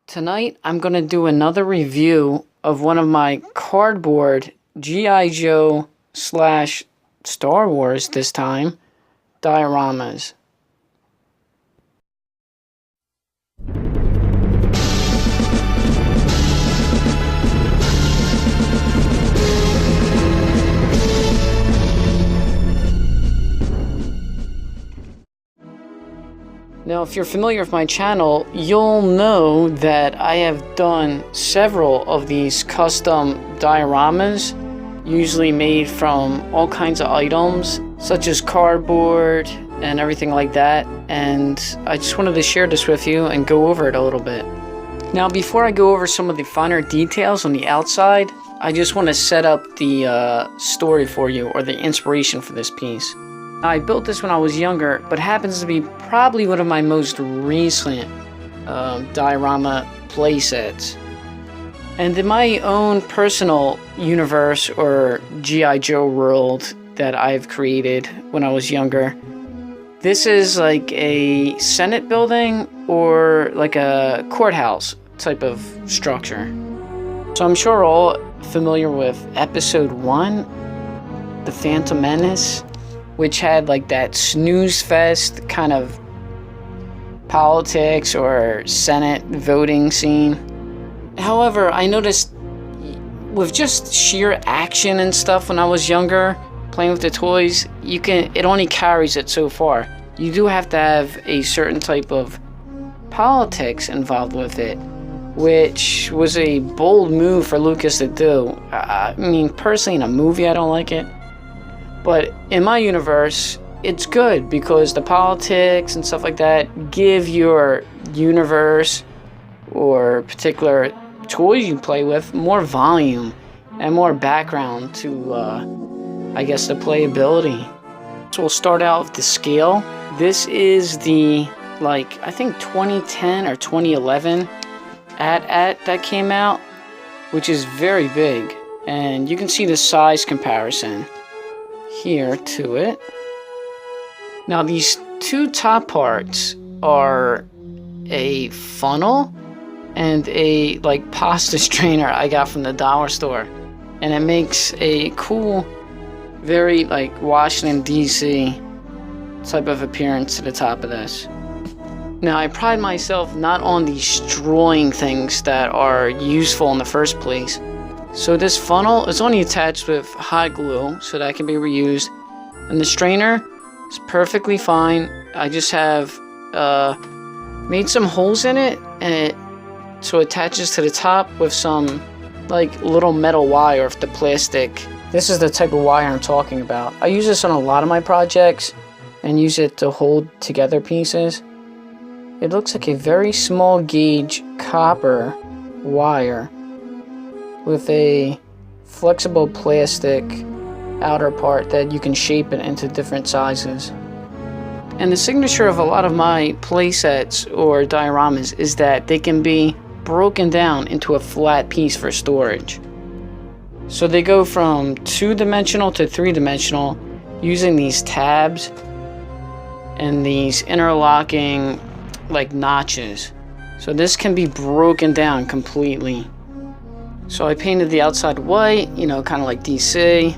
Tonight, I'm going to do another review of one of my cardboard G.I. Joe / Star Wars, this time, dioramas. Now, if you're familiar with my channel, you'll know that I have done several of these custom dioramas, usually made from all kinds of items, such as cardboard and everything like that, and I just wanted to share this with you and go over it a little bit. Now, before I go over some of the finer details on the outside, I just want to set up the story for you, or the inspiration for this piece. I built this when I was younger, but happens to be probably one of my most recent diorama playsets. And in my own personal universe, or G.I. Joe world that I've created when I was younger, this is like a Senate building or like a courthouse type of structure. So I'm sure all familiar with episode 1, The Phantom Menace, which had like that snooze fest kind of politics or Senate voting scene. However, I noticed with just sheer action and stuff when I was younger, playing with the toys, it only carries it so far. You do have to have a certain type of politics involved with it, which was a bold move for Lucas to do. I mean, personally, in a movie, I don't like it. But in my universe, it's good because the politics and stuff like that give your universe or particular toys you play with more volume and more background to, I guess, the playability. So we'll start out with the scale. This is the, I think 2010 or 2011 AT-AT that came out, which is very big. And you can see the size comparison here to it. Now, these two top parts are a funnel and a pasta strainer I got from the dollar store, and it makes a cool, very Washington DC type of appearance to the top of this. Now, I pride myself not on destroying things that are useful in the first place. So this funnel is only attached with hot glue, so that can be reused. And the strainer is perfectly fine. I just have made some holes in it, and it attaches to the top with some little metal wire of the plastic. This is the type of wire I'm talking about. I use this on a lot of my projects and use it to hold together pieces. It looks like a very small gauge copper wire with a flexible plastic outer part that you can shape it into different sizes. And the signature of a lot of my playsets or dioramas is that they can be broken down into a flat piece for storage. So they go from 2-dimensional to 3-dimensional using these tabs and these interlocking notches. So this can be broken down completely. So I painted the outside white, kind of like DC.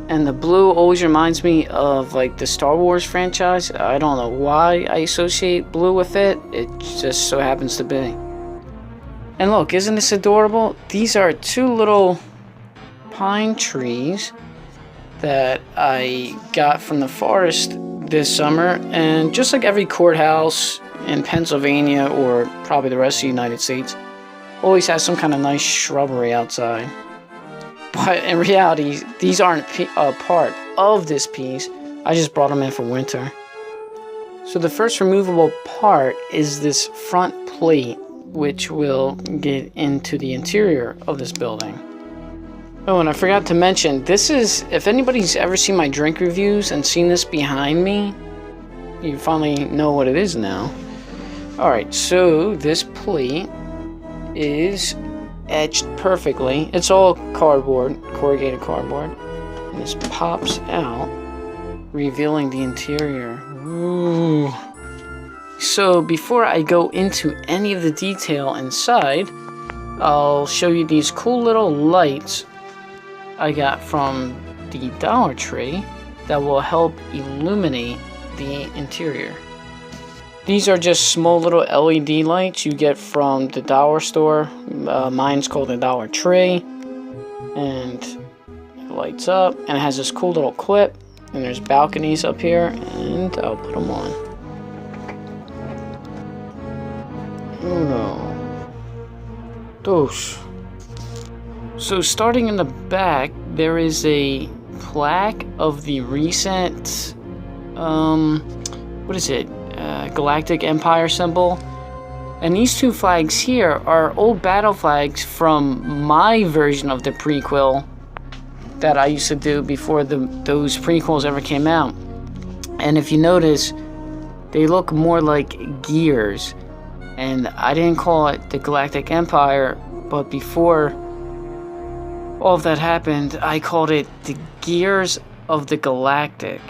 And the blue always reminds me of the Star Wars franchise. I don't know why I associate blue with it. It just so happens to be. And look, isn't this adorable? These are 2 little pine trees that I got from the forest this summer. And just like every courthouse in Pennsylvania, or probably the rest of the United States, always has some kind of nice shrubbery outside. But in reality, these aren't a part of this piece. I just brought them in for winter. So the first removable part is this front plate, which will get into the interior of this building. Oh, and I forgot to mention, this is, if anybody's ever seen my drink reviews and seen this behind me, you finally know what it is now. Alright, so this plate is etched perfectly. It's all cardboard, corrugated cardboard, and this pops out, revealing the interior. Ooh, So before I go into any of the detail inside, I'll show you these cool little lights I got from the Dollar Tree that will help illuminate the interior. These are just small little LED lights you get from the dollar store. Mine's called the Dollar Tree, and it lights up, and it has this cool little clip, and there's balconies up here, and I'll put them on. Uno, dos. So starting in the back, there is a plaque of the recent, what is it? Galactic Empire symbol. And these two flags here are old battle flags from my version of the prequel that I used to do before those prequels ever came out. And if you notice, they look more like gears. And I didn't call it the Galactic Empire, but before all of that happened, I called it the Gears of the Galactic.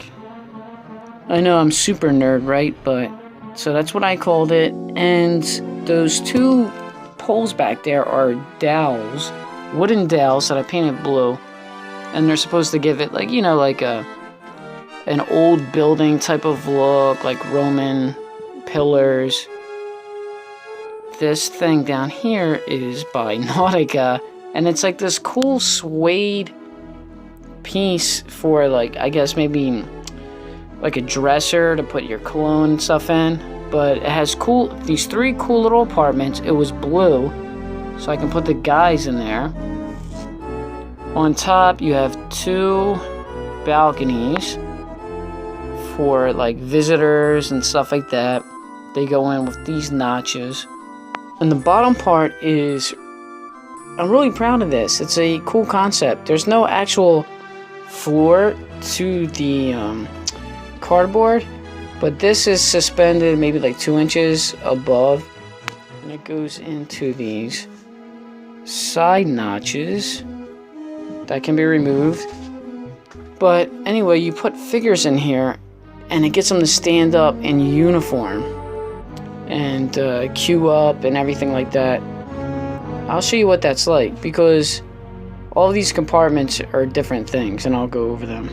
I know I'm super nerd, right? But so that's what I called it. And those two poles back there are dowels, wooden dowels that I painted blue, and they're supposed to give it like, you know, like an old building type of look, like Roman pillars. This thing down here is by Nautica, and it's like this cool suede piece for, like, I guess maybe like a dresser to put your cologne and stuff in. But it has these three cool little apartments. It was blue, so I can put the guys in there. On top, you have two balconies for like visitors and stuff like that. They go in with these notches. And the bottom part is, I'm really proud of this. It's a cool concept. There's no actual floor to the cardboard, but this is suspended maybe like 2 inches above, and it goes into these side notches that can be removed. But anyway, you put figures in here and it gets them to stand up in uniform and queue up and everything like that. I'll show you what that's like, because all of these compartments are different things, and I'll go over them.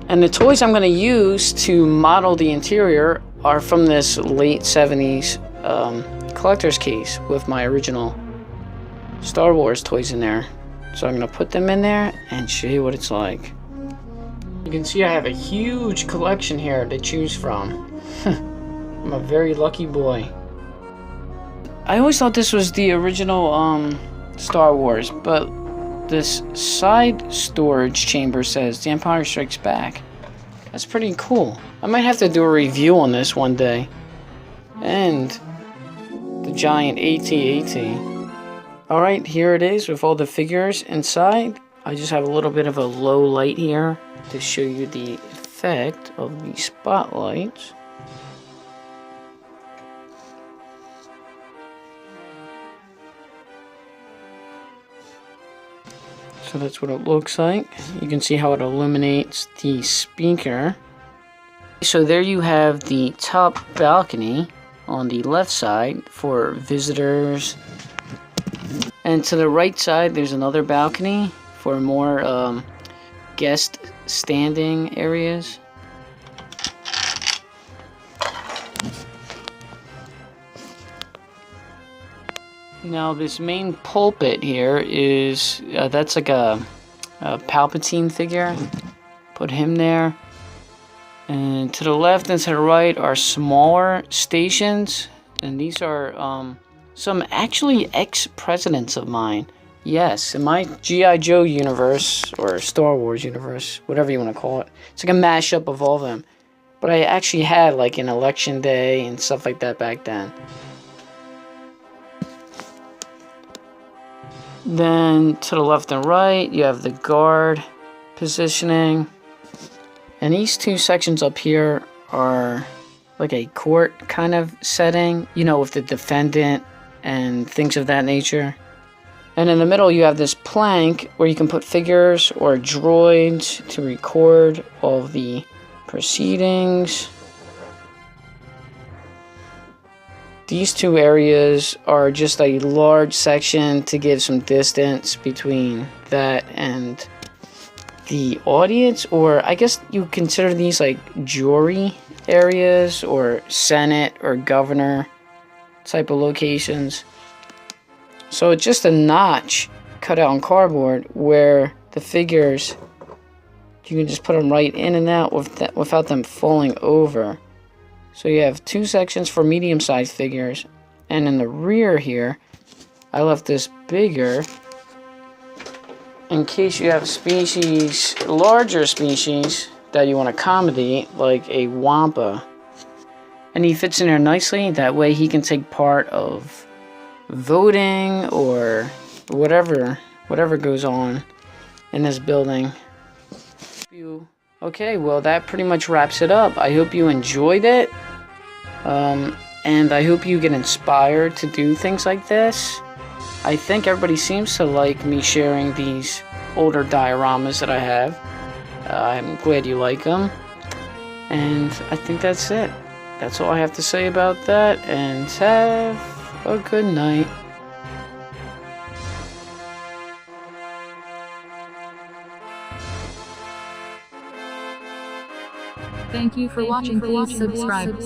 And the toys I'm going to use to model the interior are from this late 70s collector's case with my original Star Wars toys in there. So I'm going to put them in there and show you what it's like. You can see I have a huge collection here to choose from. I'm a very lucky boy. I always thought this was the original Star Wars, but this side storage chamber says The Empire Strikes Back. That's pretty cool. I might have to do a review on this one day. And the giant AT-AT. Alright, here it is with all the figures inside. I just have a little bit of a low light here to show you the effect of the spotlights. So that's what it looks like. You can see how it illuminates the speaker. So there you have the top balcony on the left side for visitors. And to the right side, there's another balcony for more guest standing areas. Now this main pulpit here is, that's like a Palpatine figure. Put him there. And to the left and to the right are smaller stations. And these are some actually ex-presidents of mine. Yes, in my G.I.Joe universe, or Star Wars universe, whatever you want to call it. It's like a mashup of all of them. But I actually had like an election day and stuff like that back then. Then to the left and right, you have the guard positioning. And these two sections up here are like a court kind of setting, you know, with the defendant and things of that nature. And in the middle, you have this plank where you can put figures or droids to record all of the proceedings. these two areas are just a large section to give some distance between that and the audience, or I guess you consider these like jury areas or Senate or governor type of locations. So it's just a notch cut out in cardboard where the figures, you can just put them right in and out without them falling over. So you have two sections for medium-sized figures, and in the rear here, I left this bigger in case you have species, larger species that you want to accommodate, like a wampa. And he fits in there nicely, that way he can take part of voting or whatever goes on in this building. Okay, well that pretty much wraps it up. I hope you enjoyed it. And I hope you get inspired to do things like this. I think everybody seems to like me sharing these older dioramas that I have. I'm glad you like them. And I think that's it. That's all I have to say about that. And have a good night. Thank you for watching. Please subscribe.